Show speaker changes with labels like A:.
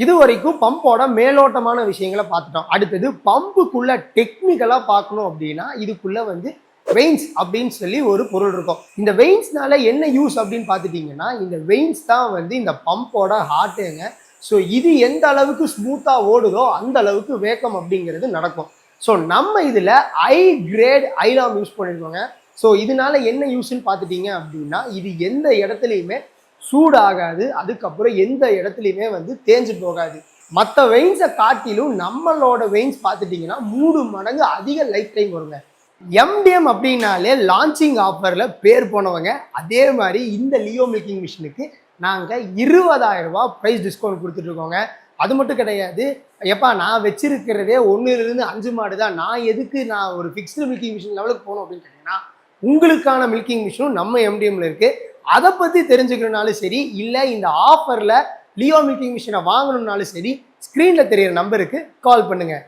A: இது வரைக்கும் பம்போட மேலோட்டமான விஷயங்களை பார்த்துட்டோம். அடுத்தது பம்புக்குள்ள டெக்னிக்கலா பார்க்கணும் அப்படின்னா இதுக்குள்ள வந்து வெயின்ஸ் அப்படின்னு சொல்லி ஒரு பொருள் இருக்கும். இந்த வெயின்ஸ்னால என்ன யூஸ் அப்படின்னு பார்த்துட்டீங்கன்னா, இந்த வெயின்ஸ் தான் வந்து இந்த பம்போட ஹார்ட்டுங்க. ஸோ இது எந்த அளவுக்கு ஸ்மூத்தா ஓடுதோ அந்த அளவுக்கு வேக்கம் அப்படிங்கிறது நடக்கும். ஸோ நம்ம இதுல ஐ கிரேட் ஐலாம் யூஸ் பண்ணிருக்கோங்க. ஸோ இதனால என்ன யூஸ்ன்னு பார்த்துட்டீங்க அப்படின்னா, இது எந்த இடத்துலையுமே சூடாகாது, அதுக்கப்புறம் எந்த இடத்துலையுமே வந்து தேஞ்சு போகாது. மற்ற வெயின்ஸை காட்டிலும் நம்மளோட வெயின்ஸ் பார்த்துட்டிங்கன்னா 3 மடங்கு அதிக லைஃப் டைம் வருங்க. எம்டிஎம் அப்படின்னாலே லான்ச்சிங் ஆஃபரில் பேர் போனவங்க. அதே மாதிரி இந்த லியோ மில்கிங் மிஷினுக்கு நாங்கள் 20,000 ரூபாய் ப்ரைஸ் டிஸ்கவுண்ட் கொடுத்துட்ருக்கோங்க. அது மட்டும் கிடையாது, எப்பா நான் வச்சிருக்கிறதே 1லிருந்து 5 மாடு தான், நான் எதுக்கு நான் ஒரு ஃபிக்ஸ்டு மில்கிங் மிஷின் லெவலுக்கு போகணும் அப்படின்னு கேட்டிங்கன்னா, உங்களுக்கான மில்கிங் மிஷினும் நம்ம எம்டிஎம்ல இருக்குது. அதை பற்றி தெரிஞ்சுக்கணுனாலும் சரி, இல்லை இந்த ஆஃபரில் லியோ மில்கிங் மிஷினை வாங்கணும்னாலும் சரி, ஸ்க்ரீனில் தெரியிற நம்பருக்கு கால் பண்ணுங்கள்.